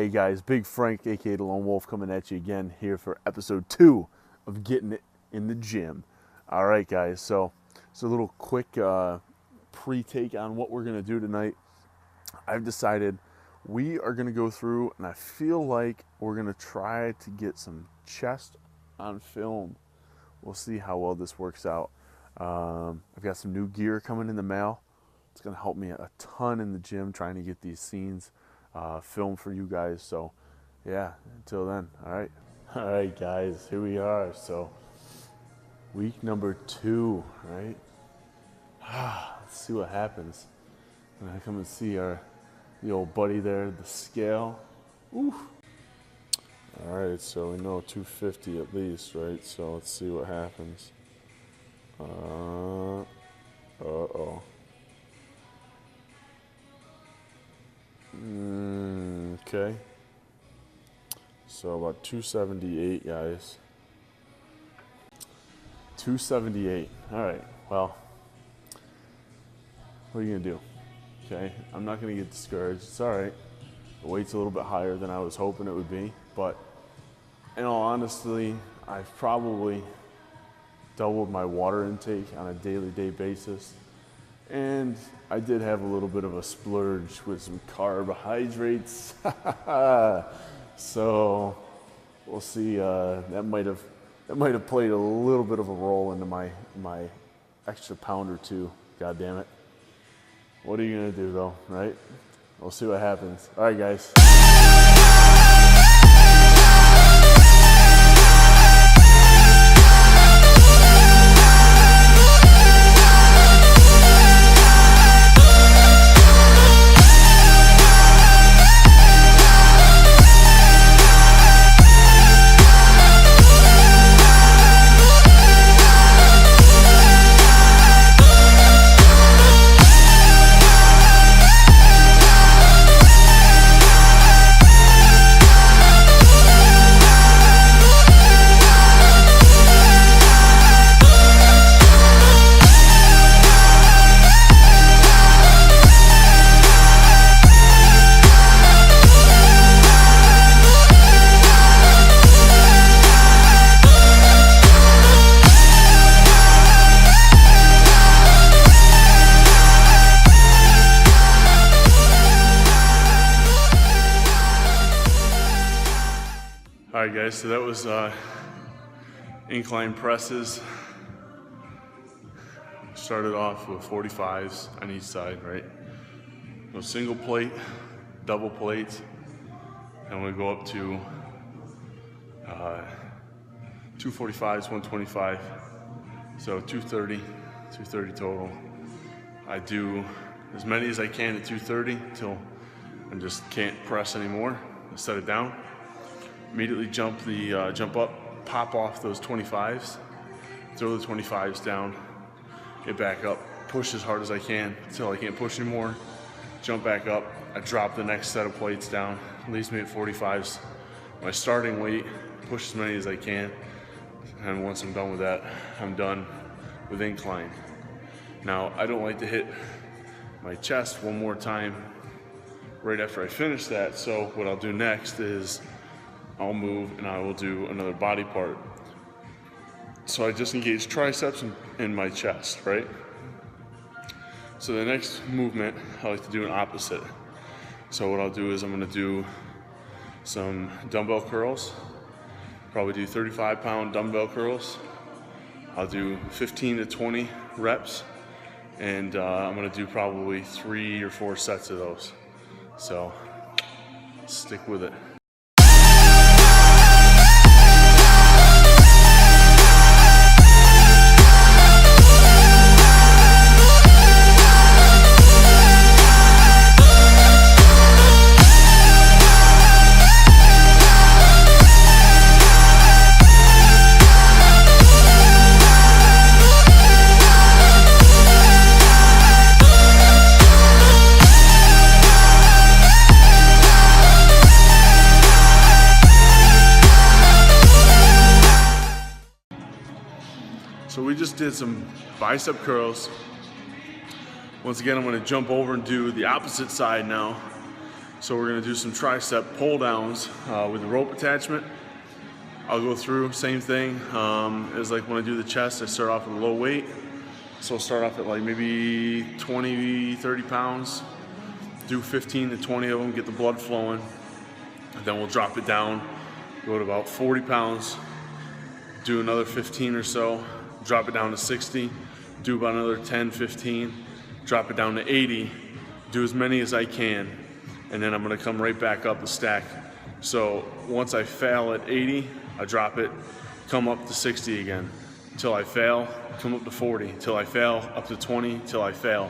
Hey guys, Big Frank, aka the Lone Wolf, coming at you again here for episode 2 of Getting It in the Gym. All right, guys, so it's a little quick pre-take on what we're gonna do tonight. I've decided we are gonna go through, and I feel like we're gonna try to get some chest on film. We'll see how well this works out. I've got some new gear coming in the mail. It's gonna help me a ton in the gym trying to get these scenes film for you guys. So yeah, until then, all right guys, here we are. So week number 2, right? Let's see what happens when I come and see the old buddy there, the scale. Ooh. All right, so we know 250 at least, right? So let's see what happens. Uh-oh. Okay. So about 278, guys. 278. All right. Well, what are you gonna do? Okay. I'm not gonna get discouraged. It's all right. The weight's a little bit higher than I was hoping it would be, but in all honesty, I've probably doubled my water intake on a day basis. And I did have a little bit of a splurge with some carbohydrates. So we'll see. That might have played a little bit of a role into my extra pound or two. God damn it! What are you gonna do though, right? We'll see what happens. All right, guys. All right, guys, so that was incline presses. Started off with 45s on each side, right? No single plate, double plates, and we go up to 245s, 125, so 230 total. I do as many as I can at 230 until I just can't press anymore. I set it down. Immediately jump up, pop off those 25s, throw the 25s down, get back up, push as hard as I can until I can't push anymore, jump back up, I drop the next set of plates down, leaves me at 45s. My starting weight, push as many as I can, and once I'm done with that, I'm done with incline. Now, I don't like to hit my chest one more time right after I finish that, so what I'll do next is I'll move and I will do another body part. So I just engage triceps and my chest, right? So the next movement, I like to do an opposite. So what I'll do is I'm gonna do some dumbbell curls, probably do 35-pound dumbbell curls. I'll do 15 to 20 reps, and I'm gonna do probably 3 or 4 sets of those. So stick with it. So we just did some bicep curls. Once again, I'm gonna jump over and do the opposite side now. So we're gonna do some tricep pull downs with the rope attachment. I'll go through, same thing as like when I do the chest, I start off with a low weight. So I'll start off at like maybe 20, 30 pounds, do 15 to 20 of them, get the blood flowing. And then we'll drop it down, go to about 40 pounds, do another 15 or so, drop it down to 60, do about another 10, 15, drop it down to 80, do as many as I can, and then I'm gonna come right back up the stack. So once I fail at 80, I drop it, come up to 60 again. Until I fail, come up to 40. Until I fail, up to 20, till I fail.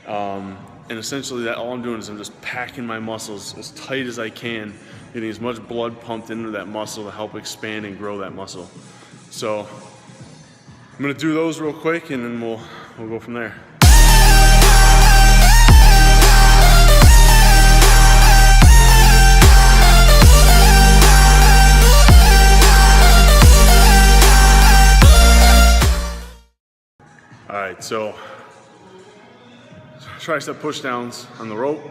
And essentially that all I'm doing is I'm just packing my muscles as tight as I can, getting as much blood pumped into that muscle to help expand and grow that muscle. So I'm gonna do those real quick and then we'll go from there. All right, so tricep push downs on the rope.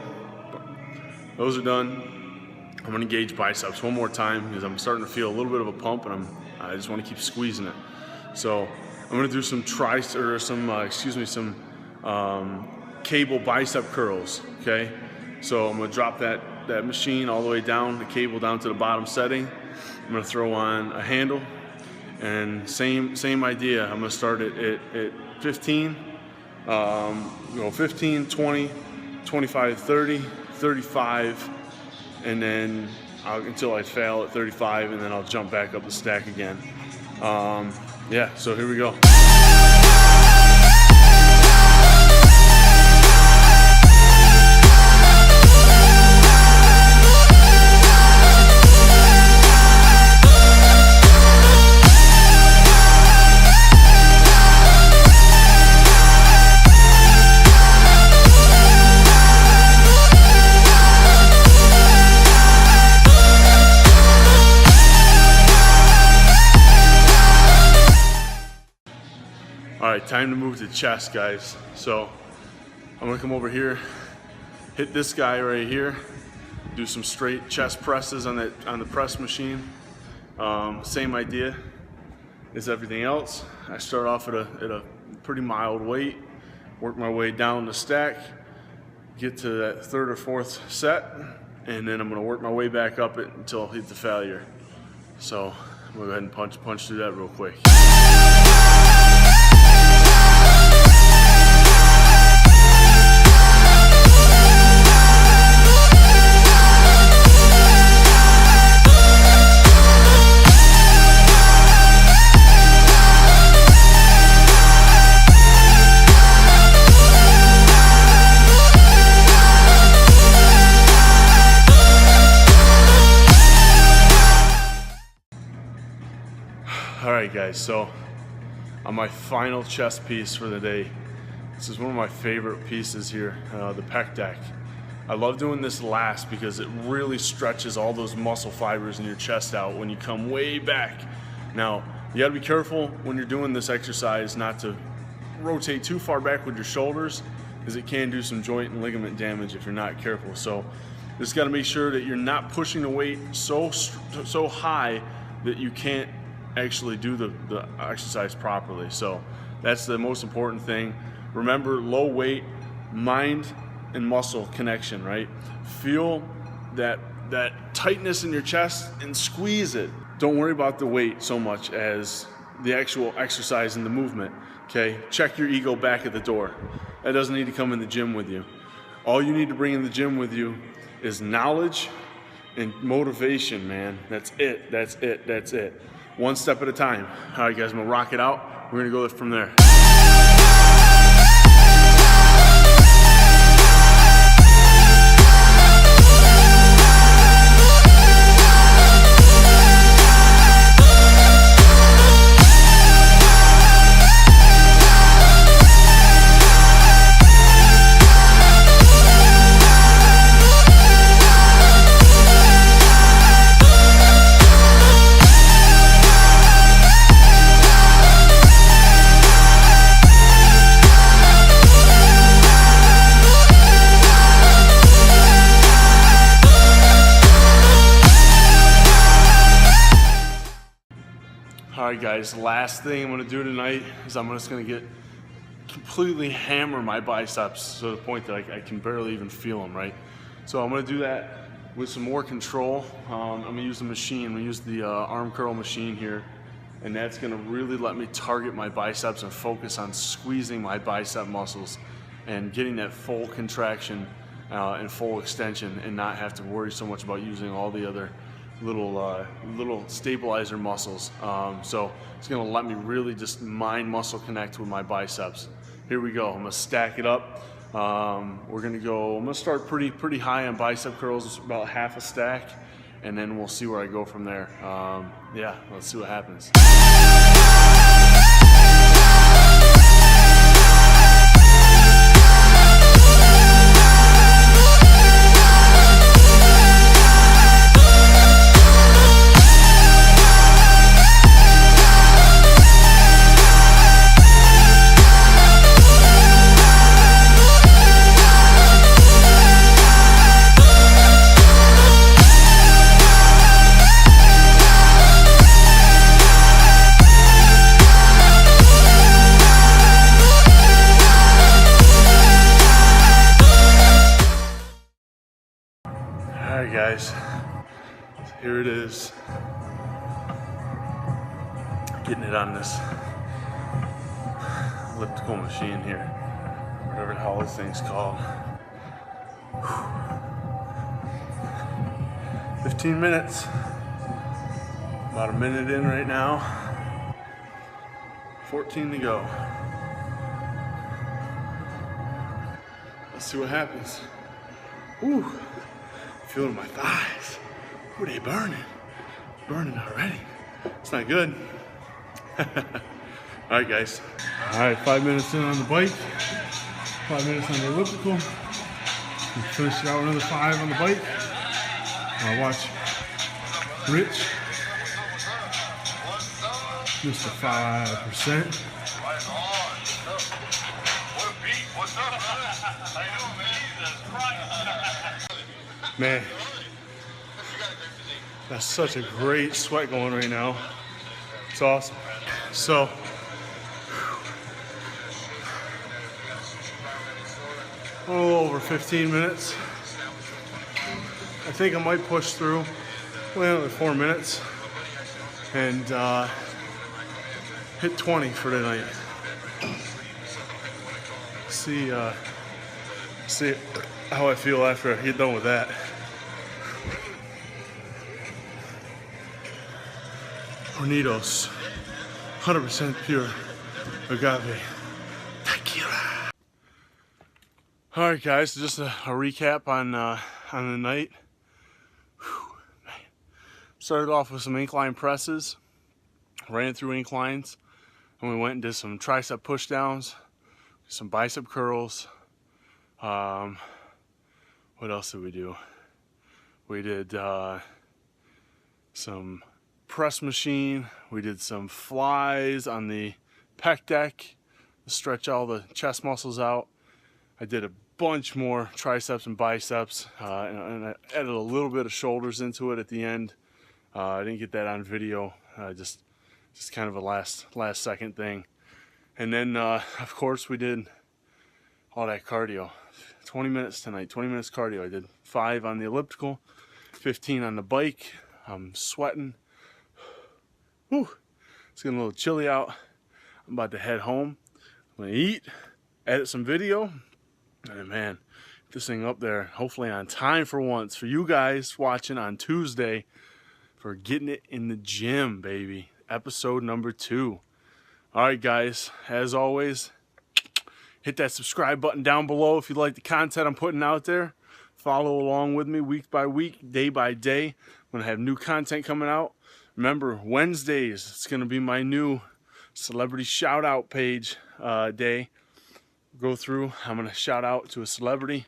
Those are done. I'm gonna engage biceps one more time because I'm starting to feel a little bit of a pump and I just wanna keep squeezing it. So I'm gonna do some cable bicep curls, okay? So I'm gonna drop that machine all the way down, the cable down to the bottom setting. I'm gonna throw on a handle and same idea. I'm gonna start it at 15, go 15, 20, 25, 30, 35, and then until I fail at 35, and then I'll jump back up the stack again. Yeah, so here we go. All right, time to move to chest, guys. So I'm gonna come over here, hit this guy right here, do some straight chest presses on the press machine. Same idea as everything else. I start off at a pretty mild weight, work my way down the stack, get to that third or fourth set, and then I'm gonna work my way back up it until I hit the failure. So I'm gonna go ahead and punch through that real quick. All right, guys, so on my final chest piece for the day, this is one of my favorite pieces here, the pec deck. I love doing this last because it really stretches all those muscle fibers in your chest out when you come way back. Now, you gotta be careful when you're doing this exercise not to rotate too far back with your shoulders, because it can do some joint and ligament damage if you're not careful. So just gotta make sure that you're not pushing the weight so high that you can't actually do the exercise properly. So that's the most important thing. Remember, low weight, mind and muscle connection, right? Feel that tightness in your chest and squeeze it. Don't worry about the weight so much as the actual exercise and the movement, okay? Check your ego back at the door. That doesn't need to come in the gym with you. All you need to bring in the gym with you is knowledge and motivation, man. That's it, that's it, that's it. One step at a time. All right, guys, I'm gonna rock it out. We're gonna go from there. right, guys, last thing I'm gonna do tonight is I'm just gonna completely hammer my biceps to the point that I can barely even feel them, right? So I'm gonna do that with some more control. I'm gonna use the machine. I'm gonna use the arm curl machine here, and that's gonna really let me target my biceps and focus on squeezing my bicep muscles and getting that full contraction and full extension, and not have to worry so much about using all the other little stabilizer muscles. So it's gonna let me really just mind muscle connect with my biceps. Here we go. I'm gonna stack it up. I'm gonna start pretty high on bicep curls, about half a stack, and then we'll see where I go from there. Yeah, let's see what happens. Alright guys, here it is. Getting it on this elliptical machine here, whatever the hell this thing's called. 15 minutes, about a minute in right now, 14 to go. Let's see what happens. Ooh. Feeling my thighs. Ooh, they burning. Burning already. It's not good. Alright guys. Alright, 5 minutes in on the bike. 5 minutes on the elliptical. We finish it out another 5 on the bike. I'll watch Rich. Mr. 5%. Man, that's such a great sweat going right now. It's awesome. So, a little over 15 minutes. I think I might push through another 4 minutes and hit 20 for tonight. See how I feel after I get done with that. Hornitos, 100% pure agave tequila. All right, guys, so just a recap on the night. Whew, man. Started off with some incline presses, ran through inclines, and we went and did some tricep push downs, some bicep curls. What else did we do? We did some press machine. We did some flies on the pec deck to stretch all the chest muscles out. I did a bunch more triceps and biceps, and I added a little bit of shoulders into it at the end. I didn't get that on video, just kind of a last second thing. And then of course we did all that cardio. 20 minutes tonight, 20 minutes cardio. I did 5 on the elliptical, 15 on the bike. I'm sweating. Whew. It's getting a little chilly out. I'm about to head home. I'm gonna eat, edit some video, and man, get this thing up there, hopefully on time for once, for you guys watching on Tuesday, for Getting It in the Gym, baby. Episode number 2. All right, guys, as always, hit that subscribe button down below if you like the content I'm putting out there. Follow along with me week by week, day by day. I'm going to have new content coming out. Remember, Wednesdays, it's going to be my new Celebrity Shoutout page day. Go through, I'm going to shout out to a celebrity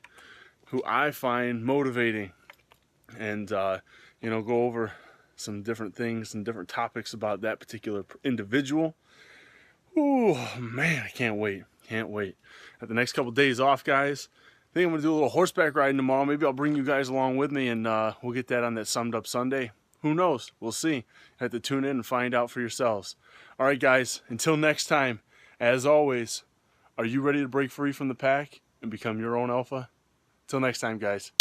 who I find motivating and, go over some different things and different topics about that particular individual. Ooh, man, I can't wait. Can't wait. At the next couple days off, guys. I think I'm going to do a little horseback riding tomorrow. Maybe I'll bring you guys along with me, and we'll get that on that Summed Up Sunday. Who knows? We'll see. You have to tune in and find out for yourselves. All right, guys, until next time, as always, are you ready to break free from the pack and become your own alpha? Till next time, guys.